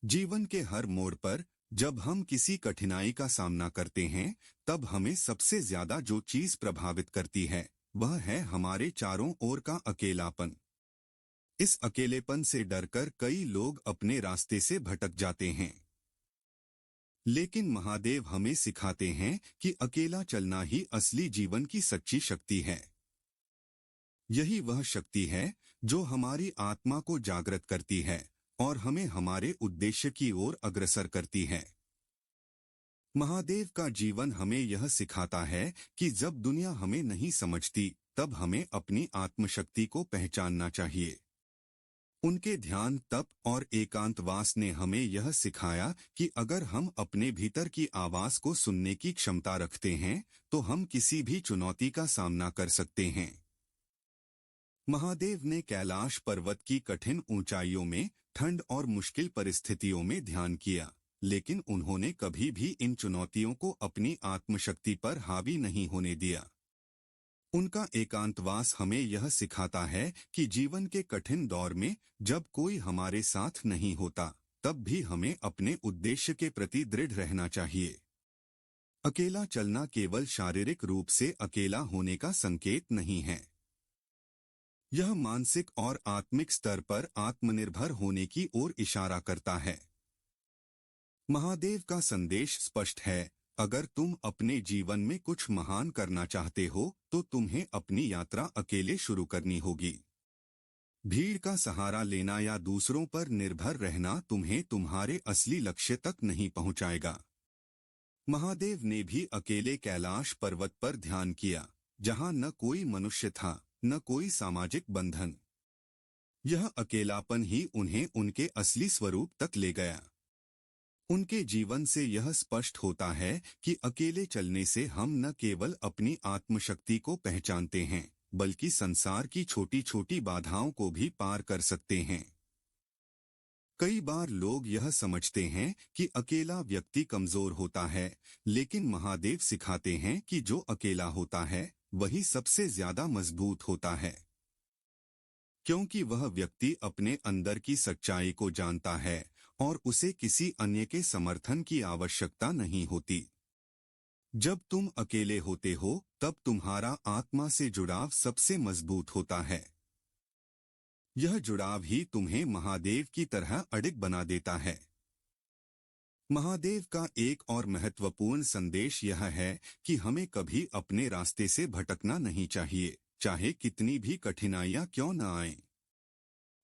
जीवन के हर मोड़ पर जब हम किसी कठिनाई का सामना करते हैं, तब हमें सबसे ज्यादा जो चीज प्रभावित करती है, वह है हमारे चारों ओर का अकेलापन। इस अकेलेपन से डरकर कई लोग अपने रास्ते से भटक जाते हैं। लेकिन महादेव हमें सिखाते हैं कि अकेला चलना ही असली जीवन की सच्ची शक्ति है। यही वह शक्ति है जो हमारी आत्मा को जागृत करती है और हमें हमारे उद्देश्य की ओर अग्रसर करती है। महादेव का जीवन हमें यह सिखाता है कि जब दुनिया हमें नहीं समझती, तब हमें अपनी आत्मशक्ति को पहचानना चाहिए। उनके ध्यान, तप और एकांतवास ने हमें यह सिखाया कि अगर हम अपने भीतर की आवाज को सुनने की क्षमता रखते हैं, तो हम किसी भी चुनौती का सामना कर सकते हैं। महादेव ने कैलाश पर्वत की कठिन ऊंचाइयों में, ठंड और मुश्किल परिस्थितियों में ध्यान किया, लेकिन उन्होंने कभी भी इन चुनौतियों को अपनी आत्मशक्ति पर हावी नहीं होने दिया। उनका एकांतवास हमें यह सिखाता है कि जीवन के कठिन दौर में जब कोई हमारे साथ नहीं होता, तब भी हमें अपने उद्देश्य के प्रति दृढ़ रहना चाहिए। अकेला चलना केवल शारीरिक रूप से अकेला होने का संकेत नहीं है। यह मानसिक और आत्मिक स्तर पर आत्मनिर्भर होने की ओर इशारा करता है। महादेव का संदेश स्पष्ट है, अगर तुम अपने जीवन में कुछ महान करना चाहते हो, तो तुम्हें अपनी यात्रा अकेले शुरू करनी होगी। भीड़ का सहारा लेना या दूसरों पर निर्भर रहना तुम्हें तुम्हारे असली लक्ष्य तक नहीं पहुंचाएगा। महादेव ने भी अकेले कैलाश पर्वत पर ध्यान किया, जहां न कोई मनुष्य था, न कोई सामाजिक बंधन। यह अकेलापन ही उन्हें उनके असली स्वरूप तक ले गया। उनके जीवन से यह स्पष्ट होता है कि अकेले चलने से हम न केवल अपनी आत्मशक्ति को पहचानते हैं, बल्कि संसार की छोटी छोटी बाधाओं को भी पार कर सकते हैं। कई बार लोग यह समझते हैं कि अकेला व्यक्ति कमजोर होता है, लेकिन महादेव सिखाते हैं कि जो अकेला होता है, वही सबसे ज्यादा मजबूत होता है, क्योंकि वह व्यक्ति अपने अंदर की सच्चाई को जानता है और उसे किसी अन्य के समर्थन की आवश्यकता नहीं होती। जब तुम अकेले होते हो, तब तुम्हारा आत्मा से जुड़ाव सबसे मजबूत होता है। यह जुड़ाव ही तुम्हें महादेव की तरह अडिग बना देता है। महादेव का एक और महत्वपूर्ण संदेश यह है कि हमें कभी अपने रास्ते से भटकना नहीं चाहिए, चाहे कितनी भी कठिनाइयां क्यों न आएं।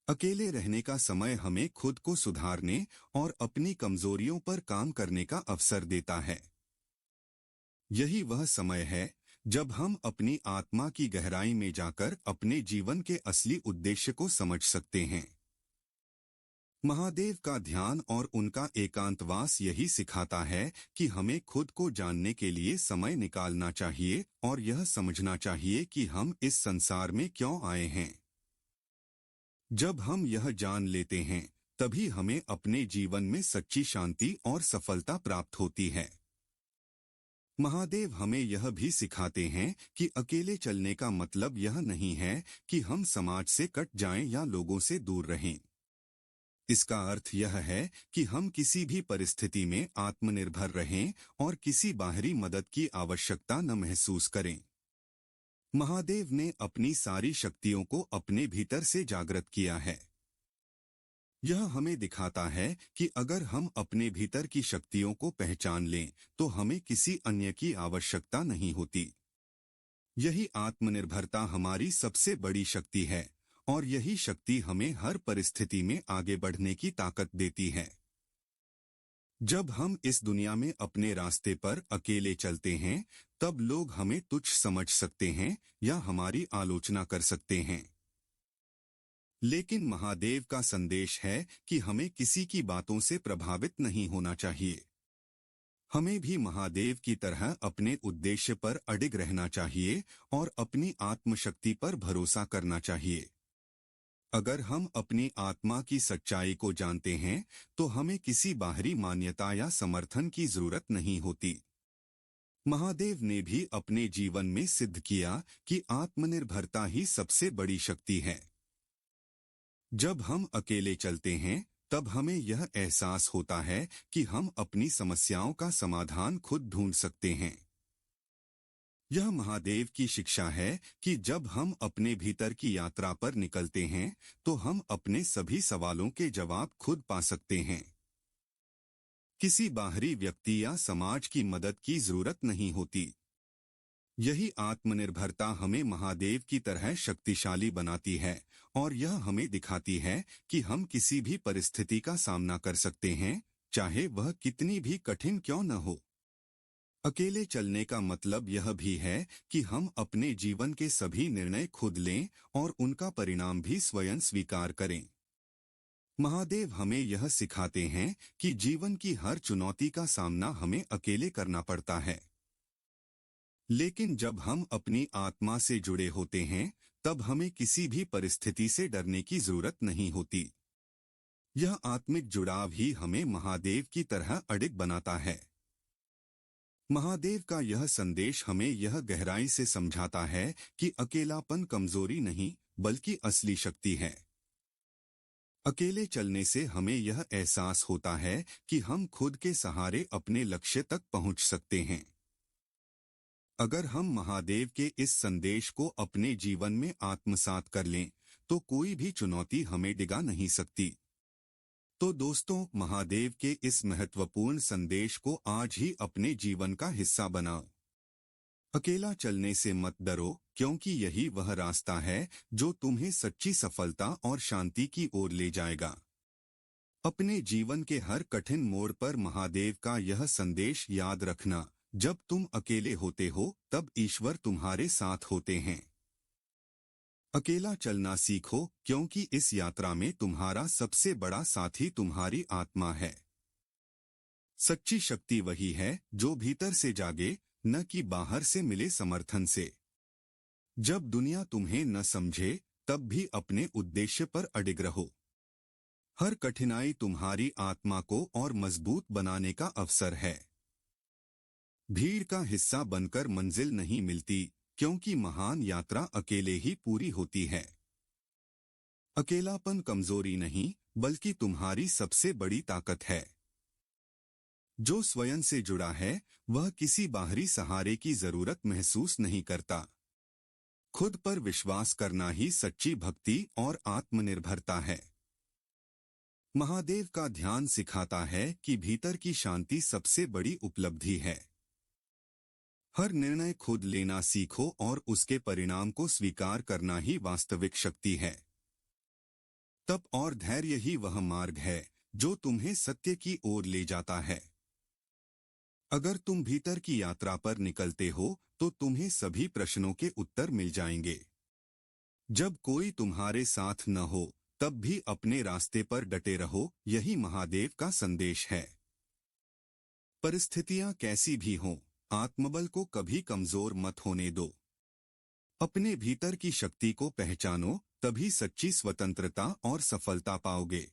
अकेले रहने का समय हमें खुद को सुधारने और अपनी कमजोरियों पर काम करने का अवसर देता है। यही वह समय है जब हम अपनी आत्मा की गहराई में जाकर अपने जीवन के असली उद्देश्य को समझ सकते हैं। महादेव का ध्यान और उनका एकांतवास यही सिखाता है कि हमें खुद को जानने के लिए समय निकालना चाहिए और यह समझना चाहिए कि हम इस संसार में क्यों आए हैं। जब हम यह जान लेते हैं, तभी हमें अपने जीवन में सच्ची शांति और सफलता प्राप्त होती है। महादेव हमें यह भी सिखाते हैं कि अकेले चलने का मतलब यह नहीं है कि हम समाज से कट जाएं या लोगों से दूर रहें। इसका अर्थ यह है कि हम किसी भी परिस्थिति में आत्मनिर्भर रहें और किसी बाहरी मदद की आवश्यकता न महसूस करें। महादेव ने अपनी सारी शक्तियों को अपने भीतर से जागृत किया है। यह हमें दिखाता है कि अगर हम अपने भीतर की शक्तियों को पहचान लें, तो हमें किसी अन्य की आवश्यकता नहीं होती। यही आत्मनिर्भरता हमारी सबसे बड़ी शक्ति है और यही शक्ति हमें हर परिस्थिति में आगे बढ़ने की ताकत देती है। जब हम इस दुनिया में अपने रास्ते पर अकेले चलते हैं, तब लोग हमें तुच्छ समझ सकते हैं या हमारी आलोचना कर सकते हैं। लेकिन महादेव का संदेश है कि हमें किसी की बातों से प्रभावित नहीं होना चाहिए। हमें भी महादेव की तरह अपने उद्देश्य पर अडिग रहना चाहिए और अपनी आत्मशक्ति पर भरोसा करना चाहिए। अगर हम अपनी आत्मा की सच्चाई को जानते हैं, तो हमें किसी बाहरी मान्यता या समर्थन की जरूरत नहीं होती। महादेव ने भी अपने जीवन में सिद्ध किया कि आत्मनिर्भरता ही सबसे बड़ी शक्ति है। जब हम अकेले चलते हैं, तब हमें यह एहसास होता है कि हम अपनी समस्याओं का समाधान खुद ढूंढ सकते हैं। यह महादेव की शिक्षा है कि जब हम अपने भीतर की यात्रा पर निकलते हैं तो हम अपने सभी सवालों के जवाब खुद पा सकते हैं। किसी बाहरी व्यक्ति या समाज की मदद की जरूरत नहीं होती। यही आत्मनिर्भरता हमें महादेव की तरह शक्तिशाली बनाती है और यह हमें दिखाती है कि हम किसी भी परिस्थिति का सामना कर सकते हैं, चाहे वह कितनी भी कठिन क्यों न हो। अकेले चलने का मतलब यह भी है कि हम अपने जीवन के सभी निर्णय खुद लें और उनका परिणाम भी स्वयं स्वीकार करें। महादेव हमें यह सिखाते हैं कि जीवन की हर चुनौती का सामना हमें अकेले करना पड़ता है। लेकिन जब हम अपनी आत्मा से जुड़े होते हैं तब हमें किसी भी परिस्थिति से डरने की जरूरत नहीं होती। यह आत्मिक जुड़ाव ही हमें महादेव की तरह अडिग बनाता है। महादेव का यह संदेश हमें यह गहराई से समझाता है कि अकेलापन कमजोरी नहीं बल्कि असली शक्ति है। अकेले चलने से हमें यह एहसास होता है कि हम खुद के सहारे अपने लक्ष्य तक पहुंच सकते हैं। अगर हम महादेव के इस संदेश को अपने जीवन में आत्मसात कर लें तो कोई भी चुनौती हमें डिगा नहीं सकती। तो दोस्तों, महादेव के इस महत्वपूर्ण संदेश को आज ही अपने जीवन का हिस्सा बनाओ। अकेला चलने से मत डरो, क्योंकि यही वह रास्ता है जो तुम्हें सच्ची सफलता और शांति की ओर ले जाएगा। अपने जीवन के हर कठिन मोड़ पर महादेव का यह संदेश याद रखना, जब तुम अकेले होते हो तब ईश्वर तुम्हारे साथ होते हैं। अकेला चलना सीखो, क्योंकि इस यात्रा में तुम्हारा सबसे बड़ा साथी तुम्हारी आत्मा है। सच्ची शक्ति वही है जो भीतर से जागे, न कि बाहर से मिले समर्थन से। जब दुनिया तुम्हें न समझे तब भी अपने उद्देश्य पर अडिग रहो। हर कठिनाई तुम्हारी आत्मा को और मजबूत बनाने का अवसर है। भीड़ का हिस्सा बनकर मंजिल नहीं मिलती, क्योंकि महान यात्रा अकेले ही पूरी होती है। अकेलापन कमजोरी नहीं बल्कि तुम्हारी सबसे बड़ी ताकत है। जो स्वयं से जुड़ा है वह किसी बाहरी सहारे की जरूरत महसूस नहीं करता। खुद पर विश्वास करना ही सच्ची भक्ति और आत्मनिर्भरता है। महादेव का ध्यान सिखाता है कि भीतर की शांति सबसे बड़ी उपलब्धि है। हर निर्णय खुद लेना सीखो और उसके परिणाम को स्वीकार करना ही वास्तविक शक्ति है। तप और धैर्य ही वह मार्ग है जो तुम्हें सत्य की ओर ले जाता है। अगर तुम भीतर की यात्रा पर निकलते हो तो तुम्हें सभी प्रश्नों के उत्तर मिल जाएंगे। जब कोई तुम्हारे साथ न हो तब भी अपने रास्ते पर डटे रहो, यही महादेव का संदेश है। परिस्थितियां कैसी भी हों, आत्मबल को कभी कमजोर मत होने दो। अपने भीतर की शक्ति को पहचानो, तभी सच्ची स्वतंत्रता और सफलता पाओगे।